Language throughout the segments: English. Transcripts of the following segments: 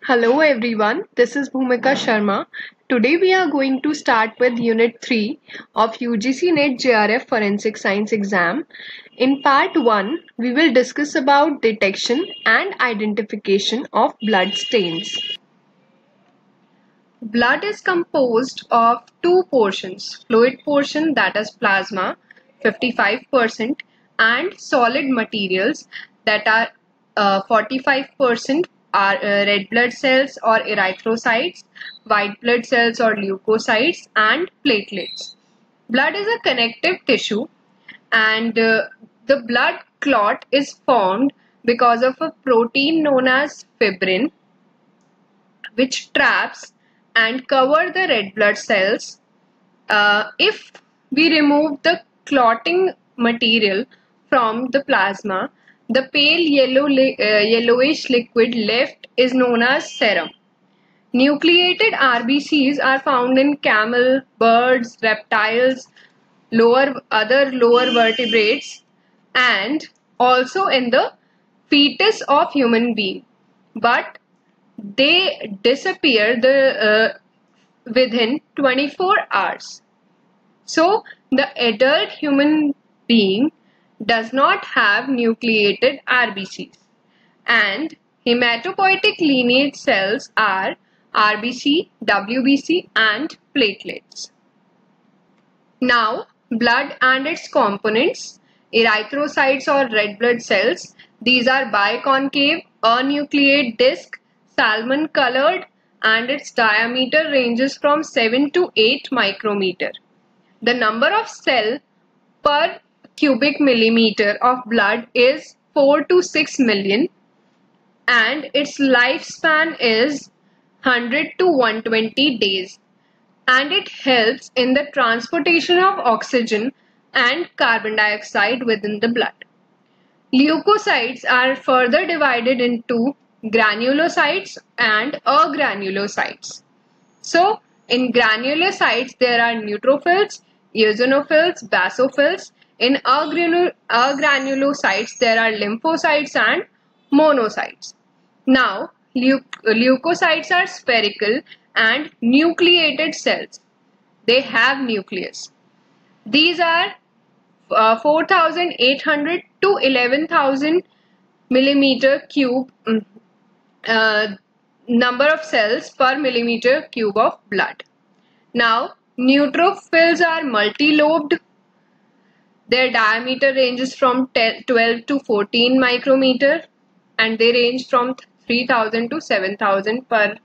Hello everyone, this is Bhumika Sharma. Today we are going to start with Unit 3 of UGC NET JRF Forensic Science exam. In part 1, we will discuss about detection and identification of blood stains. Blood is composed of two portions, fluid portion that is plasma 55% and solid materials that are 45% are red blood cells or erythrocytes, white blood cells or leukocytes, and platelets. Blood is a connective tissue, and the blood clot is formed because of a protein known as fibrin, which traps and cover the red blood cells. If we remove the clotting material from the plasma, the pale yellowish liquid left is known as serum. Nucleated RBCs are found in camel, birds, reptiles, other lower vertebrates, and also in the fetus of human being. But they disappear within 24 hours. So the adult human being does not have nucleated RBCs, and hematopoietic lineage cells are RBC, WBC, and platelets. Now, blood and its components, erythrocytes or red blood cells, these are biconcave, anucleate disc, salmon colored, and its diameter ranges from 7 to 8 micrometer. The number of cells per cubic millimeter of blood is 4 to 6 million, and its lifespan is 100 to 120 days, and it helps in the transportation of oxygen and carbon dioxide within the blood. Leukocytes are further divided into granulocytes and agranulocytes. So, in granulocytes there are neutrophils, eosinophils, basophils. In agranulocytes there are lymphocytes and monocytes. Now, leukocytes are spherical and nucleated cells. They have nucleus. These are 4,800 to 11,000 millimeter cube number of cells per millimeter cube of blood. Now, neutrophils are multi-lobed. Their diameter ranges from 12 to 14 micrometer, and they range from 3,000 to 7,000 per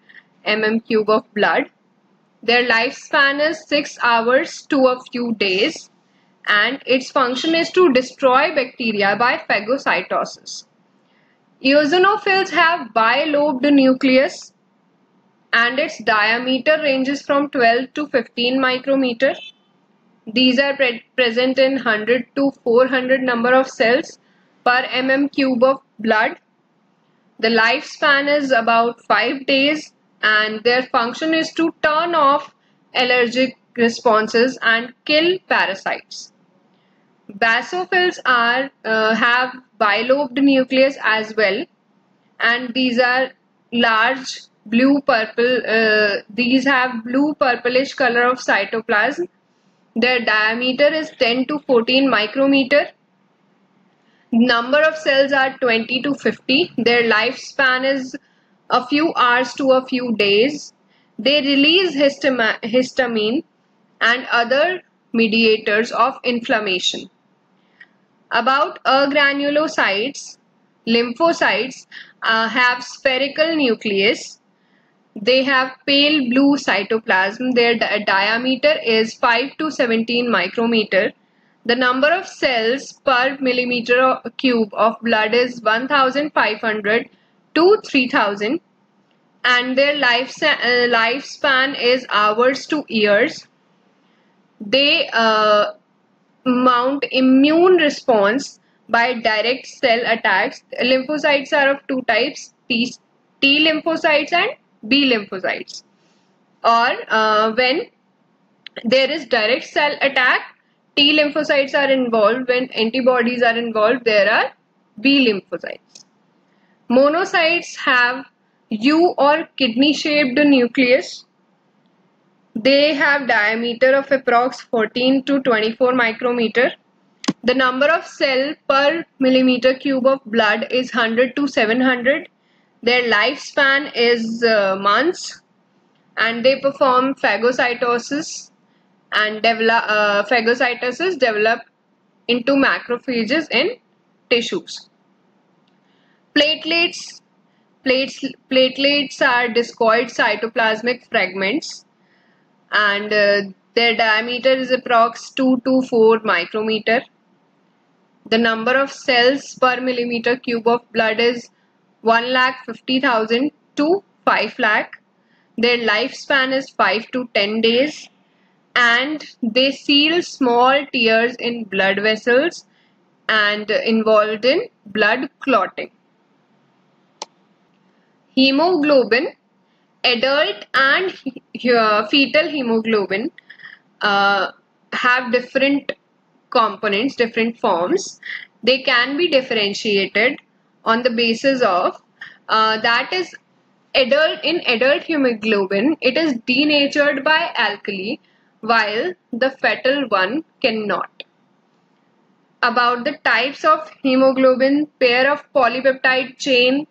mm cube of blood. Their lifespan is 6 hours to a few days, and its function is to destroy bacteria by phagocytosis. Eosinophils have bilobed nucleus, and its diameter ranges from 12 to 15 micrometer. These are present in 100 to 400 number of cells per mm cube of blood. The lifespan is about 5 days, and their function is to turn off allergic responses and kill parasites. Basophils have bilobed nucleus as well, and these are large blue-purple. These have blue-purplish color of cytoplasm. Their diameter is 10 to 14 micrometer. Number of cells are 20 to 50. Their lifespan is a few hours to a few days. They release histamine and other mediators of inflammation. About agranulocytes, lymphocytes have spherical nucleus. They have pale blue cytoplasm. Their diameter is 5 to 17 micrometer. The number of cells per millimeter cube of blood is 1,500 to 3,000, and their lifespan is hours to years. They mount immune response by direct cell attacks. Lymphocytes are of two types, T lymphocytes and B lymphocytes. Or when there is direct cell attack, T lymphocytes are involved. When antibodies are involved, there are B lymphocytes. Monocytes have U or kidney shaped nucleus. They have diameter of approx 14 to 24 micrometer. The number of cell per millimeter cube of blood is 100 to 700. Their lifespan is months, and they perform phagocytosis and phagocytosis develop into macrophages in tissues. Platelets are discoid cytoplasmic fragments, and their diameter is approx 2 to 4 micrometer. The number of cells per millimeter cube of blood is 1,50,000 to 5 lakh. Their lifespan is 5 to 10 days, and they seal small tears in blood vessels and involved in blood clotting. Hemoglobin, adult and fetal hemoglobin have different components, different forms. They can be differentiated on the basis of that is in adult hemoglobin, it is denatured by alkali, while the fetal one cannot. About the types of hemoglobin, pair of polypeptide chain,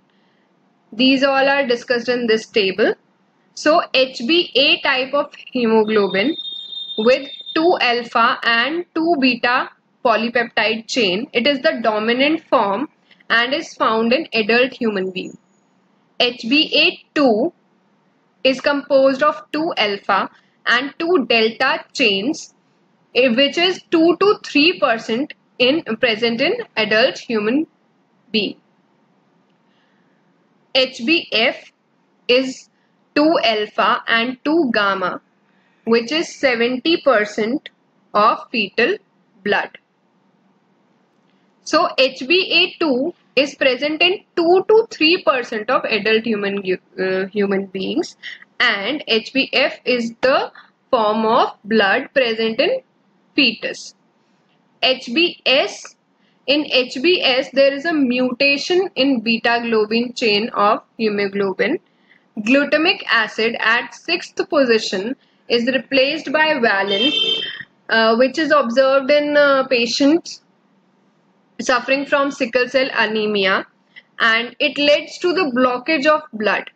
these all are discussed in this table. So HbA type of hemoglobin with 2 alpha and 2 beta polypeptide chain, it is the dominant form and is found in adult human being. HbA2 is composed of 2 alpha and 2 delta chains, which is 2 to 3% present in adult human being. HbF is 2 alpha and 2 gamma, which is 70% of fetal blood. So HbA2 is present in 2 to 3% of adult human beings, and HbF is the form of blood present in fetus. In HbS, there is a mutation in beta globin chain of hemoglobin. Glutamic acid at 6th position is replaced by valine, which is observed in patients suffering from sickle cell anemia, and it leads to the blockage of blood.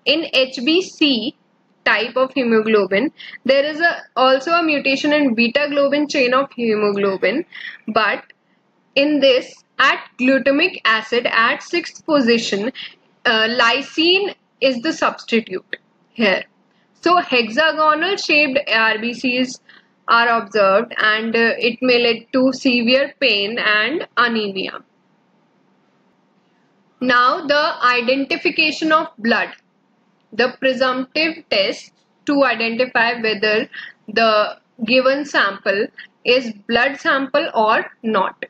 In HbC type of hemoglobin, there is also a mutation in beta globin chain of hemoglobin, but in this, at glutamic acid at 6th position, lysine is the substitute here. So hexagonal shaped RBCs are observed, and it may lead to severe pain and anemia. Now the identification of blood. The presumptive test to identify whether the given sample is blood sample or not.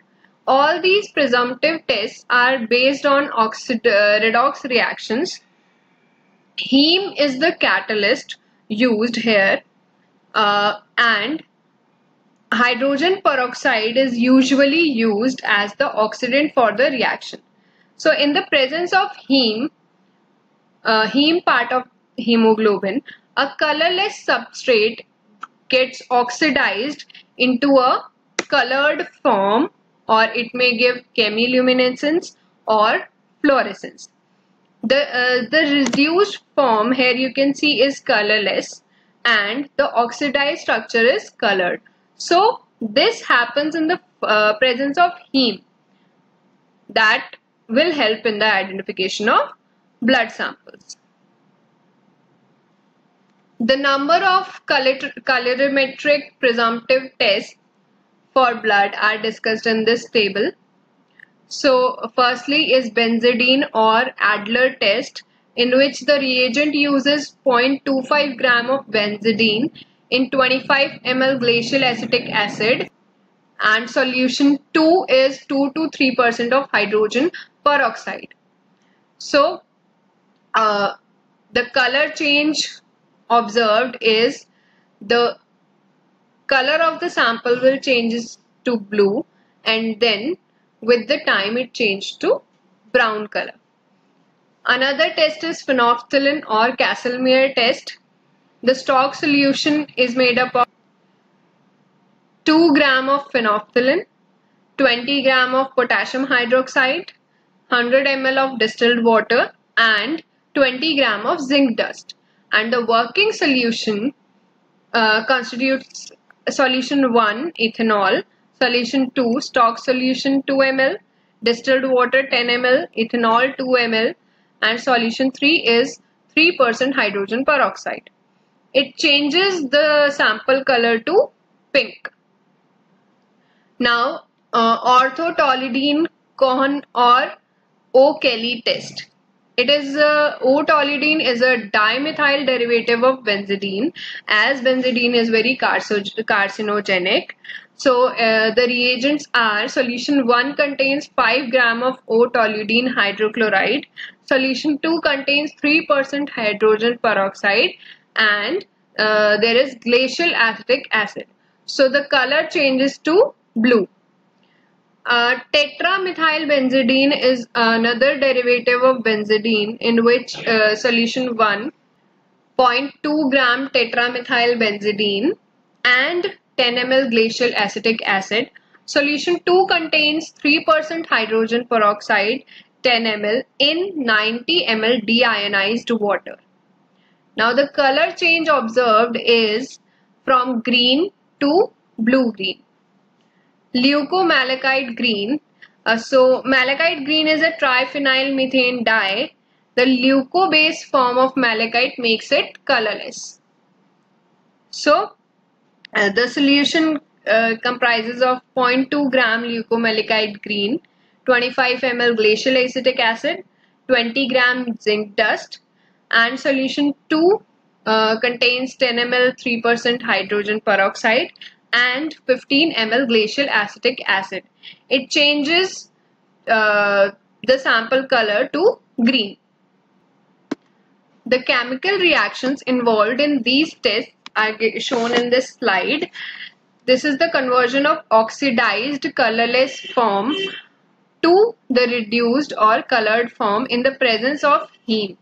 All these presumptive tests are based on redox reactions. Heme is the catalyst used here, and hydrogen peroxide is usually used as the oxidant for the reaction. So in the presence of heme part of hemoglobin, a colorless substrate gets oxidized into a colored form, or it may give chemiluminescence or fluorescence. The reduced form here you can see is colorless, and the oxidized structure is colored. So this happens in the presence of heme. That will help in the identification of blood samples. The number of colorimetric presumptive tests for blood are discussed in this table. So firstly is benzidine or Adler test, in which the reagent uses 0.25 gram of benzidine in 25 ml glacial acetic acid, and solution 2 is 2 to 3% of hydrogen peroxide. So the color change observed is the color of the sample will changes to blue, and then with the time it changed to brown color. Another test is phenolphthalein or Casimir test. The stock solution is made up of 2 gram of phenolphthalein, 20 gram of potassium hydroxide, 100 ml of distilled water and 20 gram of zinc dust. And the working solution constitutes solution 1 ethanol, solution 2 stock solution 2 ml, distilled water 10 ml, ethanol 2 ml and solution 3 is 3% hydrogen peroxide. It changes the sample color to pink. Now orthotoluidine Cohen or O'Kelly test. It is O-toluidine is a dimethyl derivative of benzidine, as benzidine is very carcinogenic. So the reagents are: solution 1 contains 5 gram of O-toluidine hydrochloride, solution 2 contains 3% hydrogen peroxide and there is glacial acetic acid. So the color changes to blue. Tetramethylbenzidine is another derivative of benzidine in which solution 1 0.2 gram tetramethylbenzidine and 10 ml glacial acetic acid. Solution 2 contains 3% hydrogen peroxide 10 ml in 90 ml deionized water. Now the color change observed is from green to blue-green. Leucomalachite green. So malachite green is a triphenyl methane dye. The leuco-based form of malachite makes it colorless. So the solution comprises of 0.2 gram leucomalachite green, 25 ml glacial acetic acid, 20 gram zinc dust and solution 2 contains 10 ml 3% hydrogen peroxide and 15 ml glacial acetic acid. It changes the sample color to green. The chemical reactions involved in these tests are shown in this slide. This is the conversion of oxidized colorless form to the reduced or colored form in the presence of heme.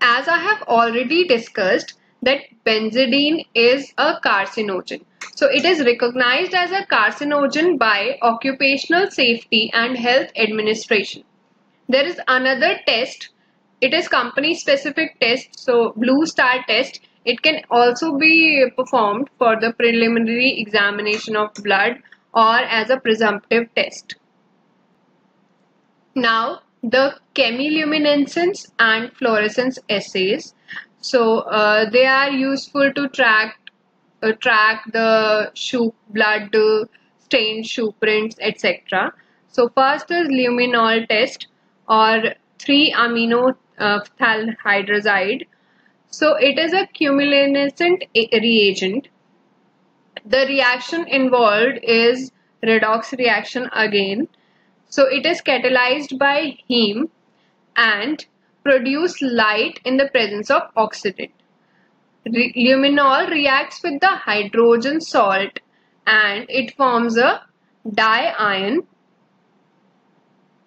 As I have already discussed that benzidine is a carcinogen. So it is recognized as a carcinogen by Occupational Safety and Health Administration. There is another test. It is company specific test. So blue star test. It can also be performed for the preliminary examination of blood or as a presumptive test. Now the chemiluminescence and fluorescence assays. So they are useful to track the shoe blood stained shoe prints, etc. So first is luminol test or 3-amino hydrazide. So it is a chemiluminescent reagent. The reaction involved is redox reaction again. So it is catalyzed by heme and produce light in the presence of oxidant. Luminol reacts with the hydrogen salt and it forms a diion.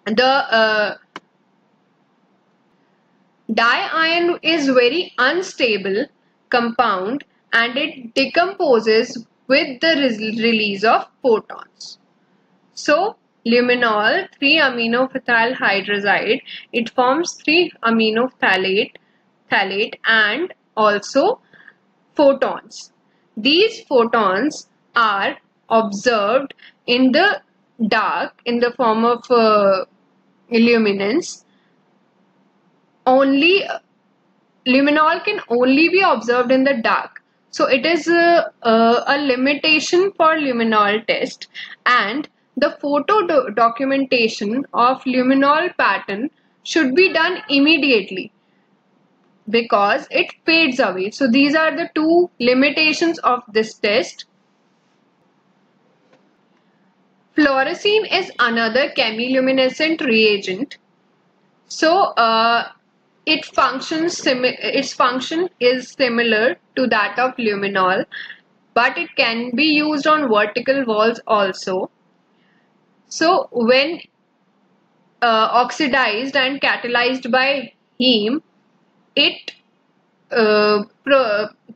The diion is very unstable compound and it decomposes with the release of photons. So luminol 3-amino-phthalate hydrazide, it forms 3-amino-phthalate and also photons. These photons are observed in the dark in the form of luminance. Luminol can only be observed in the dark. So it is a limitation for luminol test, and the photo documentation of luminol pattern should be done immediately because it fades away. So these are the two limitations of this test. Fluorescence is another chemiluminescent reagent. So its function is similar to that of luminol. but it can be used on vertical walls also. So when oxidized and catalyzed by heme, it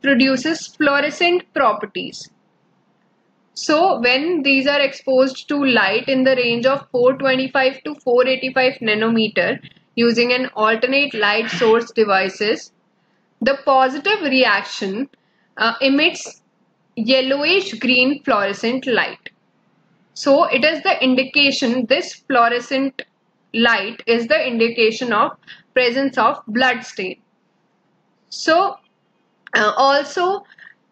produces fluorescent properties. So when these are exposed to light in the range of 425 to 485 nanometer using an alternate light source devices, the positive reaction emits yellowish green fluorescent light. So it is the indication, this fluorescent light is the indication of presence of blood stain. So also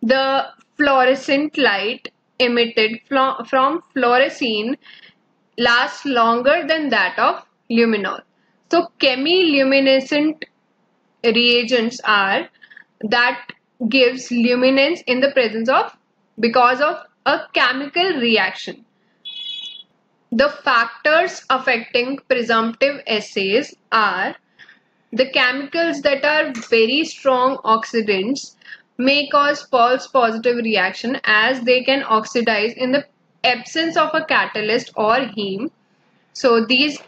the fluorescent light emitted from fluorescein lasts longer than that of luminol. So chemiluminescent reagents are that gives luminance in the presence of, because of a chemical reaction. The factors affecting presumptive assays are the chemicals that are very strong oxidants may cause false positive reaction as they can oxidize in the absence of a catalyst or heme. So these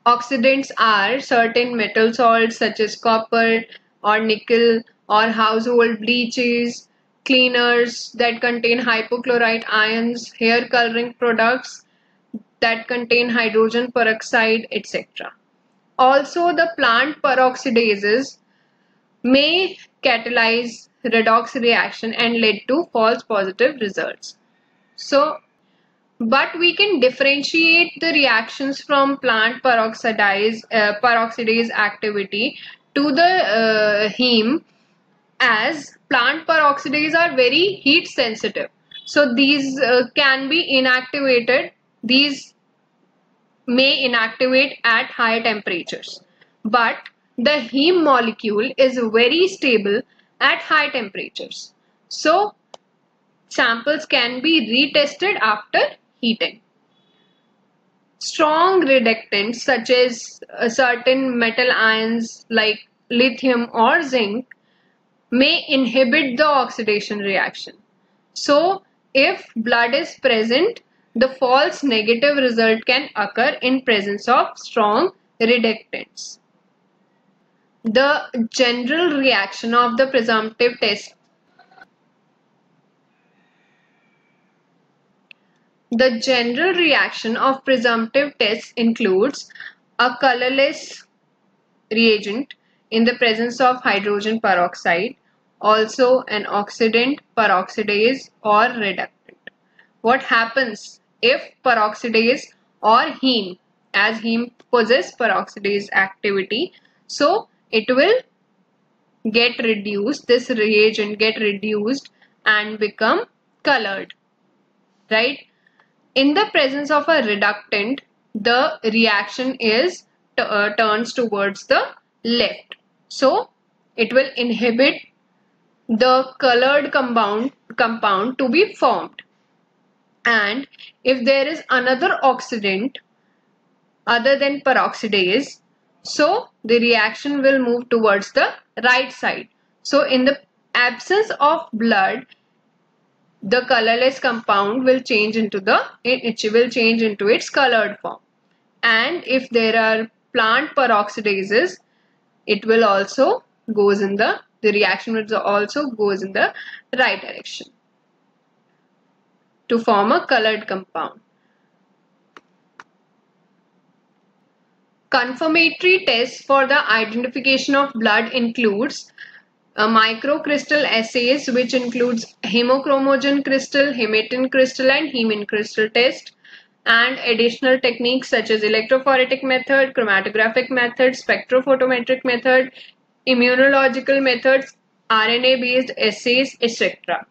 oxidants are certain metal salts such as copper or nickel, or household bleaches, cleaners that contain hypochlorite ions, hair coloring products that contain hydrogen peroxide, etc. Also, the plant peroxidases may catalyze redox reaction and lead to false positive results. So, but we can differentiate the reactions from plant peroxidase activity to the heme, as plant peroxidase are very heat sensitive. So these can be inactivated. These may inactivate at higher temperatures. But the heme molecule is very stable at high temperatures. So samples can be retested after heating. Strong reductants such as certain metal ions like lithium or zinc may inhibit the oxidation reaction. So if blood is present, the false negative result can occur in presence of strong reductants. The general reaction of the presumptive test. The general reaction of presumptive tests includes a colorless reagent in the presence of hydrogen peroxide, also an oxidant, peroxidase or reductant. What happens if peroxidase or heme, as heme possess peroxidase activity, so it will get reduced, this reagent get reduced and become colored, right? In the presence of a reductant, the reaction is turns towards the left. So it will inhibit the colored compound to be formed. And if there is another oxidant other than peroxidase, so the reaction will move towards the right side. So in the absence of blood, the colorless compound will change into its colored form. And if there are plant peroxidases, it will also goes in the reaction will also goes in the right direction to form a colored compound. Confirmatory tests for the identification of blood includes microcrystal assays, which includes Hemochromagen Crystal, Hematin Crystal and Hematin Crystal Test, and additional techniques such as electrophoretic method, chromatographic method, spectrophotometric method, immunological methods, RNA-based assays, etc.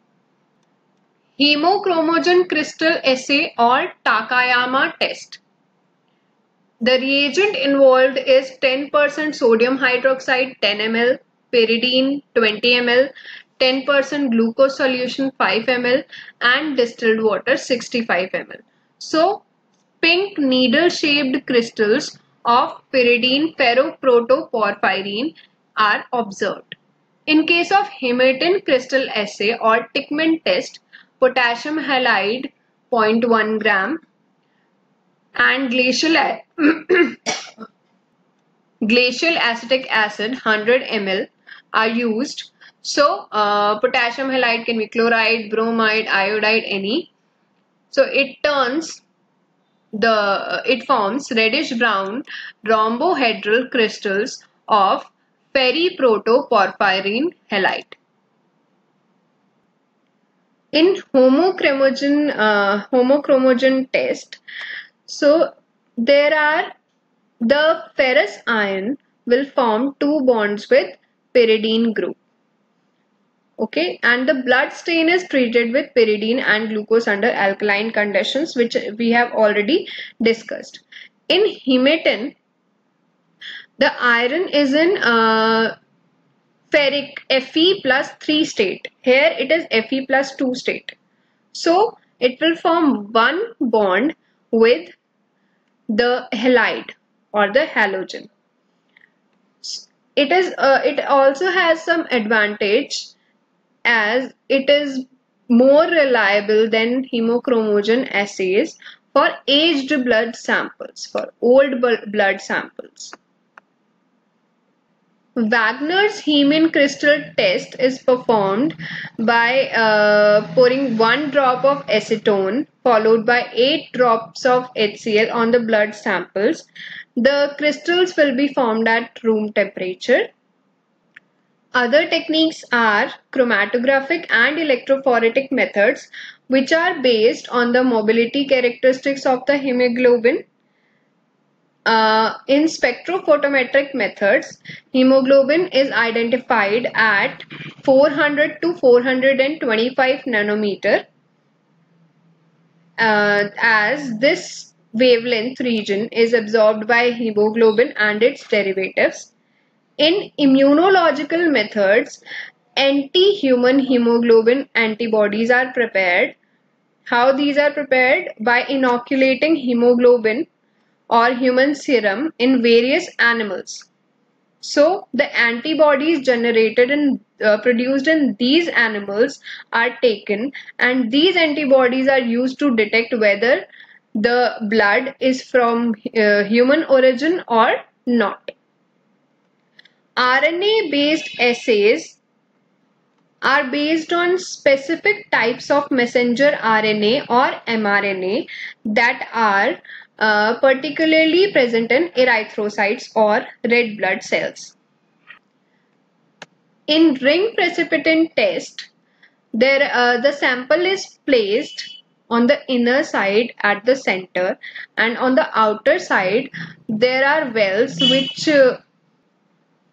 Hemochromagen Crystal Assay or Takayama Test. The reagent involved is 10% sodium hydroxide 10 ml, pyridine 20 ml, 10% glucose solution 5 ml and distilled water 65 ml. So pink needle shaped crystals of pyridine ferroprotoporphyrin are observed. In case of Hematin Crystal Assay or Teichman Test, potassium halide 0.1 gram and glacial acetic acid 100 ml are used. So potassium halide can be chloride, bromide, iodide, any. So it forms reddish brown rhombohedral crystals of ferriprotoporphyrin halide. In homochromagen test, so the ferrous ion will form two bonds with pyridine group. Okay, and the blood stain is treated with pyridine and glucose under alkaline conditions, which we have already discussed. In Hematin, the iron is in ferric Fe+3 state. Here it is Fe+2 state. So it will form one bond with the halide or the halogen. It also has some advantage as it is more reliable than hemochromagen assays for aged blood samples, for old blood samples. Wagner's Hematin crystal test is performed by pouring 1 drop of acetone followed by 8 drops of HCl on the blood samples. The crystals will be formed at room temperature. Other techniques are chromatographic and electrophoretic methods, which are based on the mobility characteristics of the hemoglobin. In spectrophotometric methods, hemoglobin is identified at 400 to 425 nanometer as this wavelength region is absorbed by hemoglobin and its derivatives. In immunological methods, anti-human hemoglobin antibodies are prepared. How these are prepared? By inoculating hemoglobin or human serum in various animals. So the antibodies generated and produced in these animals are taken, and these antibodies are used to detect whether the blood is from human origin or not. RNA-based assays are based on specific types of messenger RNA or mRNA that are particularly present in erythrocytes or red blood cells. In ring precipitin test, the sample is placed on the inner side at the center, and on the outer side there are wells which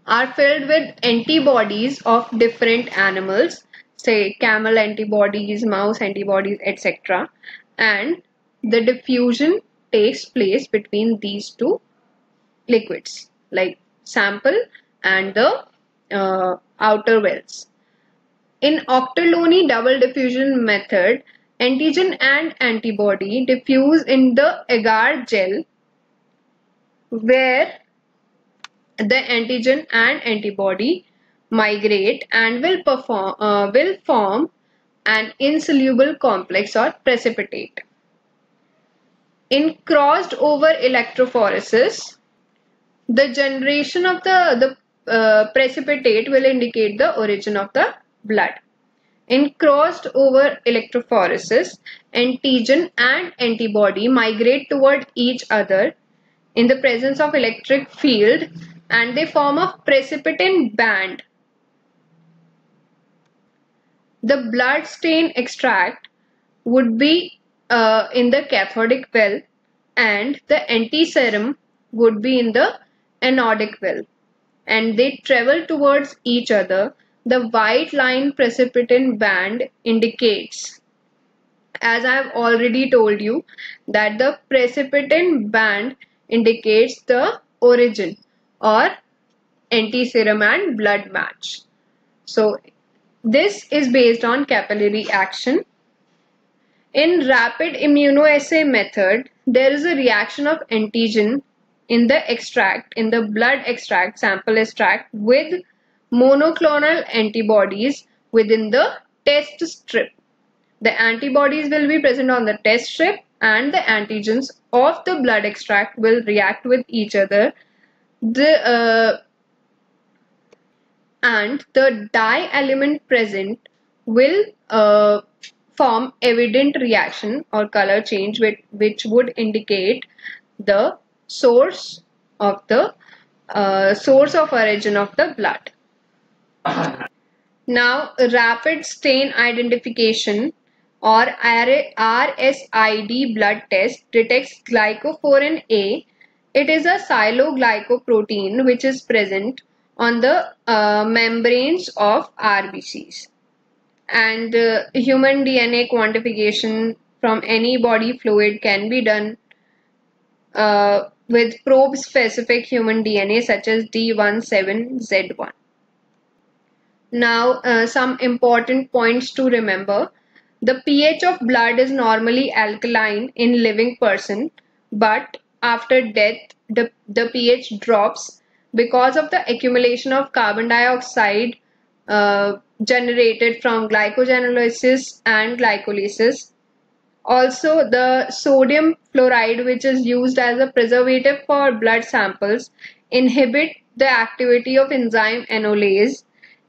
are filled with antibodies of different animals, say camel antibodies, mouse antibodies, etc. And the diffusion takes place between these two liquids, like sample and the outer wells. In Octoloni double diffusion method, antigen and antibody diffuse in the agar gel, where the antigen and antibody migrate and will form an insoluble complex or precipitate. In crossed over electrophoresis, the generation of the precipitate will indicate the origin of the blood. In crossed over electrophoresis, antigen and antibody migrate toward each other in the presence of electric field, and they form a precipitin band. The blood stain extract would be in the cathodic well, and the antiserum would be in the anodic well, and they travel towards each other. The white line precipitin band indicates, as I have already told you, that the precipitin band indicates the origin or antiserum and blood match. So this is based on capillary action. In rapid immunoassay method, there is a reaction of antigen in the extract, in the blood extract, sample extract, with monoclonal antibodies within the test strip. The antibodies will be present on the test strip and the antigens of the blood extract will react with each other. And the dye element present will form evident reaction or color change which would indicate the source of origin of the blood. Now, rapid stain identification or RSID blood test detects glycophorin A. It is a siloglycoprotein which is present on the membranes of RBCs. And human DNA quantification from any body fluid can be done with probe-specific human DNA such as D17Z1. Now, some important points to remember. The pH of blood is normally alkaline in living person, but after death, the pH drops because of the accumulation of carbon dioxide generated from glycogenolysis and glycolysis. Also, the sodium fluoride, which is used as a preservative for blood samples, inhibit the activity of enzyme enolase.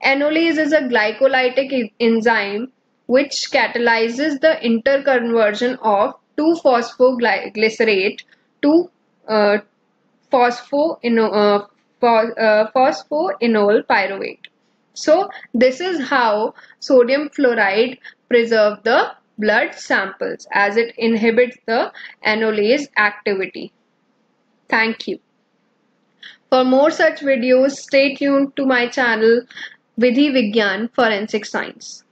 Enolase is a glycolytic enzyme which catalyzes the interconversion of 2-phosphoglycerate to phosphoenol pyruvate. So this is how sodium fluoride preserves the blood samples, as it inhibits the enolase activity. Thank you. For more such videos, stay tuned to my channel Vidhi Vigyan Forensic Science.